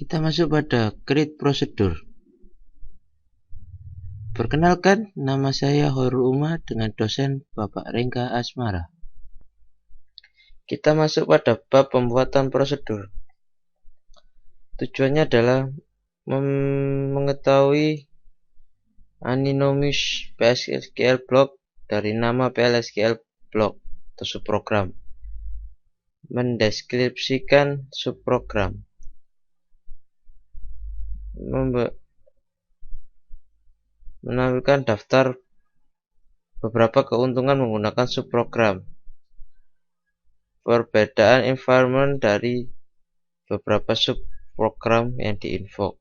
Kita masuk pada create procedure. Perkenalkan, nama saya Hoirul Uma dengan dosen Bapak Rengga Asmara. Kita masuk pada bab pembuatan prosedur. Tujuannya adalah mengetahui anonymous PLSQL block dari nama PLSQL block atau subprogram. Mendeskripsikan subprogram. Menampilkan daftar beberapa keuntungan menggunakan subprogram. Perbedaan environment dari beberapa subprogram yang diinvoke.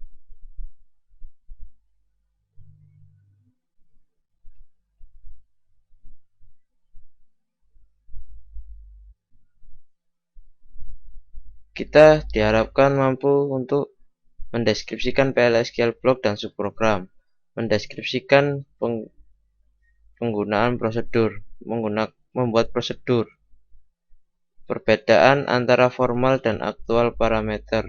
Kita diharapkan mampu untuk mendeskripsikan PLSQL block dan subprogram, mendeskripsikan penggunaan prosedur, membuat prosedur, perbedaan antara formal dan aktual parameter,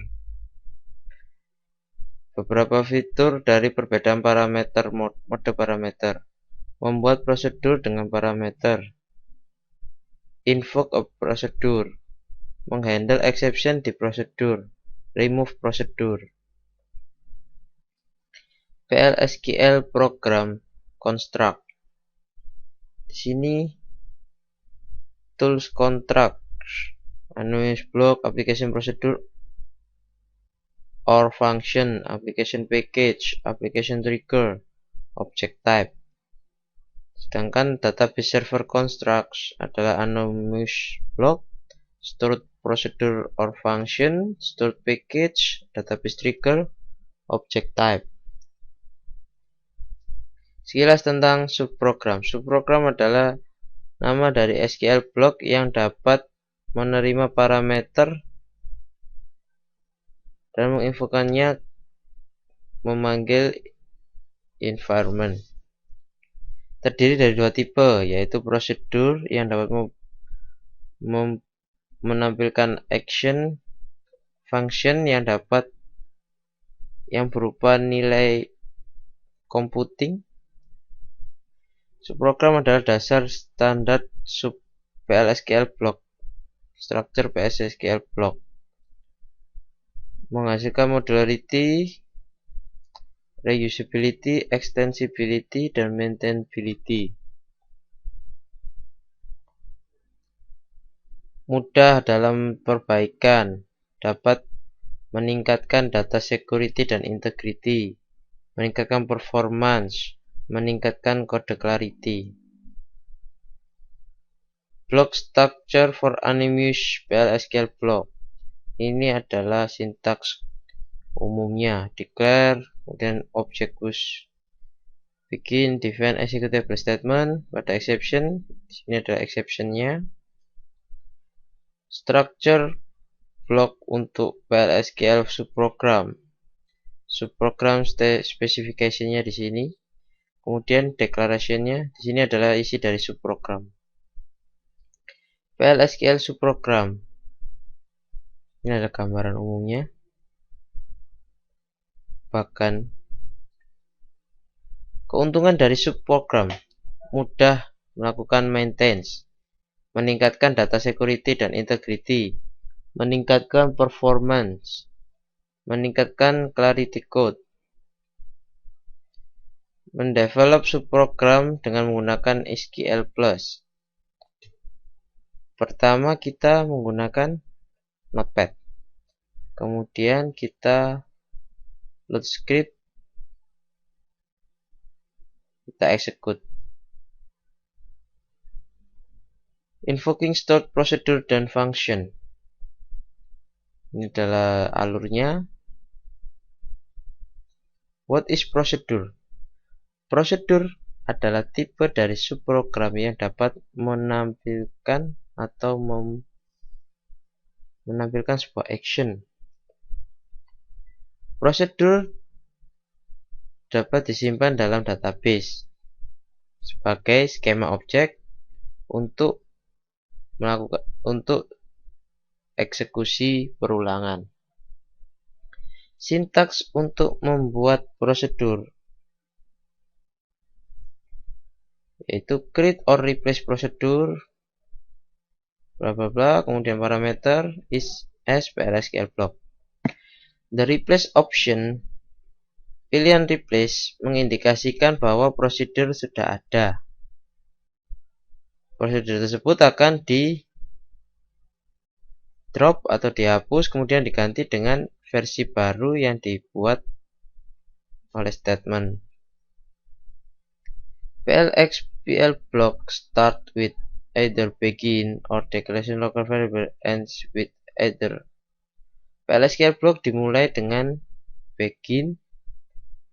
beberapa fitur dari perbedaan parameter mode parameter, membuat prosedur dengan parameter, invoke a prosedur, menghandle exception di prosedur, remove prosedur. PLSQL program construct. Di sini tools contract, anonymous block, application procedure or function, application package, application trigger, object type. Sedangkan database server constructs adalah anonymous block, stored procedure or function, stored package, database trigger, object type. Sekilas tentang subprogram. Subprogram adalah nama dari SQL block yang dapat menerima parameter dan menginfokannya memanggil environment. Terdiri dari dua tipe, yaitu prosedur yang dapat menampilkan action, function yang berupa nilai computing. Subprogram adalah dasar standar sub PLSQL block, structure PLSQL block, menghasilkan modularity, reusability, extensibility, dan maintainability. Mudah dalam perbaikan, dapat meningkatkan data security dan integrity, meningkatkan performance, meningkatkan code clarity. Block structure for anonymous PLSQL block. Ini adalah sintaks umumnya: declare, kemudian object use, begin, define, executable statement. Pada exception, di sini adalah exceptionnya. Structure block untuk PLSQL subprogram. Subprogram specification-nya di sini. Kemudian declaration-nya di sini adalah isi dari subprogram. PLSQL subprogram. Ini adalah gambaran umumnya. Bahkan keuntungan dari subprogram: mudah melakukan maintenance, meningkatkan data security dan integrity, meningkatkan performance, meningkatkan clarity code. Mendevelop subprogram dengan menggunakan SQL+. Pertama kita menggunakan Notepad. Kemudian kita load script, kita execute. Invoking stored procedure dan function. Ini adalah alurnya. What is procedure? Prosedur adalah tipe dari subprogram yang dapat menampilkan atau menampilkan sebuah action. Prosedur dapat disimpan dalam database sebagai skema objek untuk eksekusi perulangan. Sintaks untuk membuat prosedur yaitu create or replace prosedur bla bla bla, kemudian parameter is as PLSQL block. The replace option, pilihan replace mengindikasikan bahwa prosedur sudah ada. Prosedur tersebut akan di drop atau dihapus, kemudian diganti dengan versi baru yang dibuat oleh statement. PLXPL block start with either begin or declaration local variable ends with either. PLSQL block dimulai dengan begin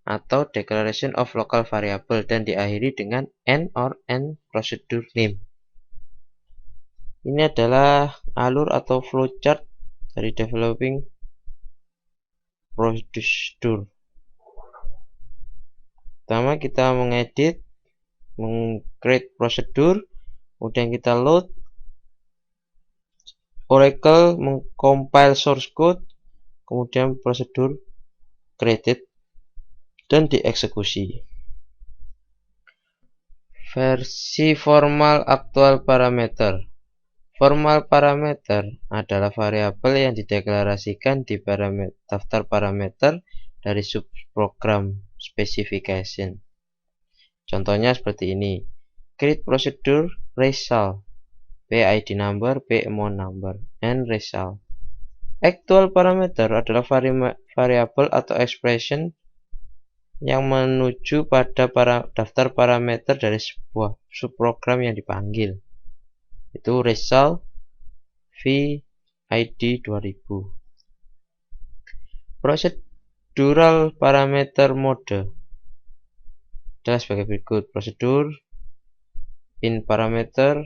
atau declaration of local variable dan diakhiri dengan end or end procedure name. Ini adalah alur atau flowchart dari developing procedure. Pertama kita mengedit, create procedure, kemudian kita load Oracle, mengcompile source code, kemudian prosedur created dan dieksekusi. Versi formal aktual parameter. Formal parameter adalah variabel yang dideklarasikan di daftar parameter dari subprogram specification. Contohnya seperti ini. Create procedure result, PID number, amount number, and result. Actual parameter adalah variabel atau expression yang menuju pada daftar parameter dari sebuah subprogram yang dipanggil. Itu result VID 2000. Procedural parameter mode adalah sebagai berikut. Prosedur in parameter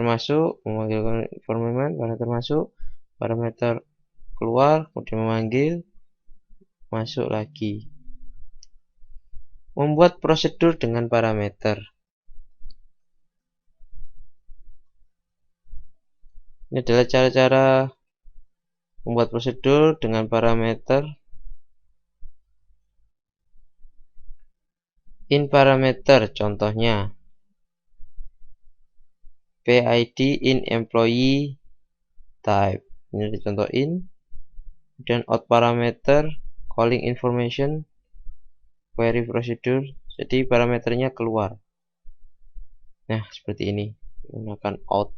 masuk, memanggil informant, parameter masuk, parameter keluar, kemudian memanggil, masuk lagi. Membuat prosedur dengan parameter. Ini adalah cara-cara membuat prosedur dengan parameter. In parameter contohnya PID in employee type. Ini contoh in. Dan out parameter calling information query procedure. Jadi parameternya keluar. Nah, seperti ini. Menggunakan out.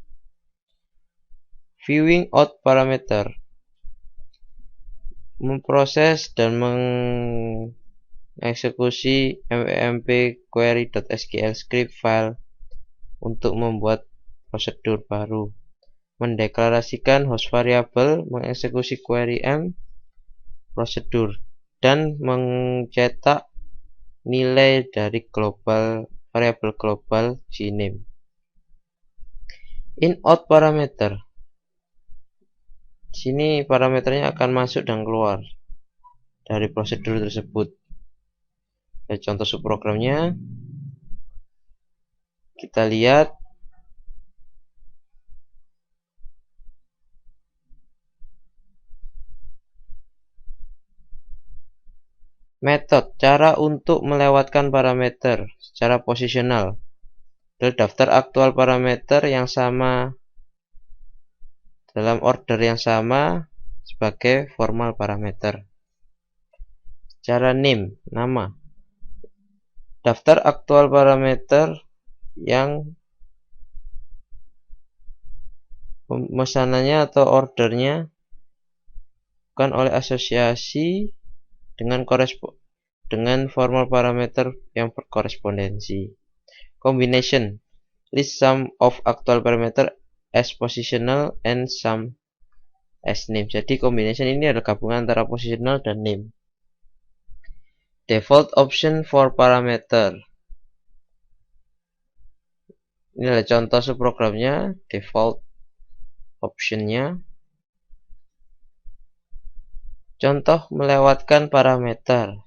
Viewing out parameter, memproses dan mengeksekusi memp query.sql script file untuk membuat prosedur baru, mendeklarasikan host variable, mengeksekusi query m prosedur, dan mencetak nilai dari variabel global gname. In out parameter, sini parameternya akan masuk dan keluar dari prosedur tersebut. Contoh subprogramnya kita lihat. Metode, cara untuk melewatkan parameter secara posisional. Dari daftar aktual parameter yang sama dalam order yang sama sebagai formal parameter. Cara name, nama. Daftar aktual parameter yang pemesanannya atau ordernya bukan oleh asosiasi dengan formal parameter yang berkorespondensi. Combination, list sum of actual parameter as positional and sum as name. Jadi combination ini adalah gabungan antara positional dan name. Default option for parameter. Ini adalah contoh subprogramnya, default optionnya. Contoh melewatkan parameter.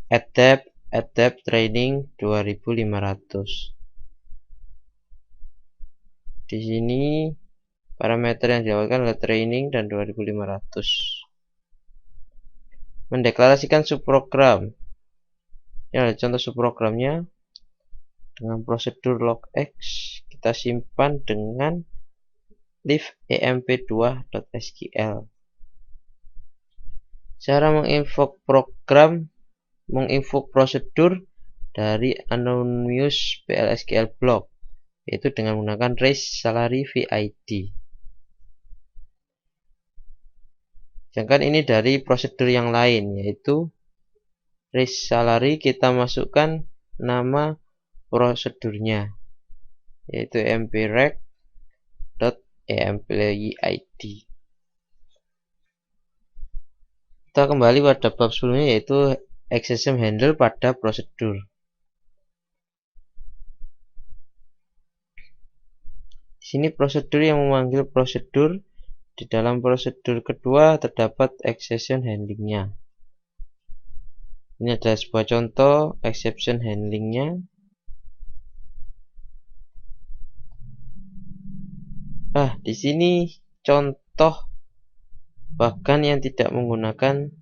Adapt training 2500. Di sini parameter yang dilewatkan adalah training dan 2500. mendeklarasikan subprogram. Ini ada contoh subprogramnya dengan prosedur logx. Kita simpan dengan lib emp2.sql. Cara menginvoke prosedur dari anonymous PL/SQL block, yaitu dengan menggunakan raise salary vid. Sedangkan ini dari prosedur yang lain, yaitu raise salary, kita masukkan nama prosedurnya, yaitu mprec.employee_id. Kita kembali pada bab sebelumnya, yaitu exception handle pada prosedur. Di sini prosedur yang memanggil prosedur. Di dalam prosedur kedua terdapat exception handlingnya. Ini adalah sebuah contoh exception handlingnya. Di sini contoh bahkan yang tidak menggunakan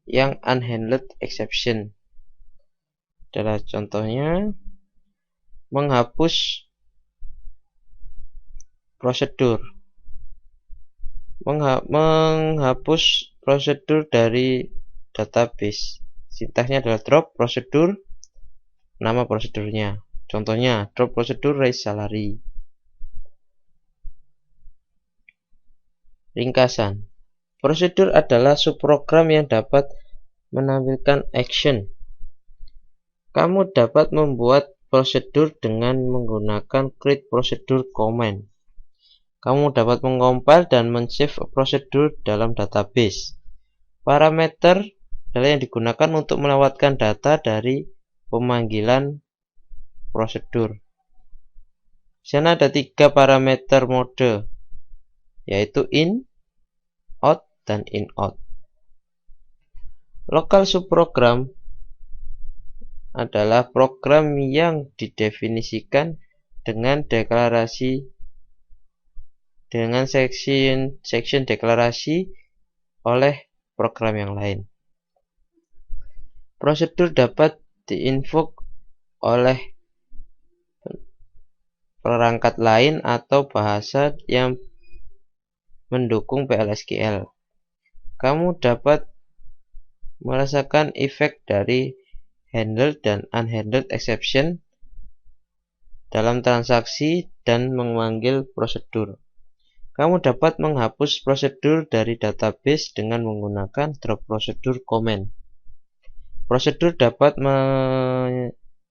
yang unhandled exception. Adalah contohnya menghapus prosedur. Menghapus prosedur dari database. Sintaksnya adalah drop prosedur, nama prosedurnya. Contohnya drop prosedur raise salary. Ringkasan. Prosedur adalah subprogram yang dapat menampilkan action. Kamu dapat membuat prosedur dengan menggunakan create procedure command. Kamu dapat mengcompile dan men-save prosedur dalam database. Parameter adalah yang digunakan untuk melewatkan data dari pemanggilan prosedur. Di sana ada 3 parameter mode, yaitu in, out, dan in-out. Local subprogram adalah program yang didefinisikan dengan deklarasi dengan section deklarasi oleh program yang lain. Prosedur dapat diinvoke oleh perangkat lain atau bahasa yang mendukung PL/SQL. Kamu dapat merasakan efek dari handled dan unhandled exception dalam transaksi dan memanggil prosedur. Kamu dapat menghapus prosedur dari database dengan menggunakan drop prosedur command. Prosedur dapat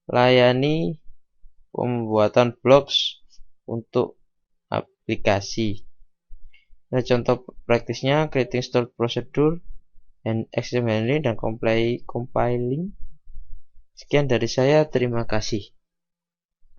melayani pembuatan blocks untuk aplikasi. Nah, contoh praktisnya creating stored procedure and exception handling dan compiling. Sekian dari saya, terima kasih.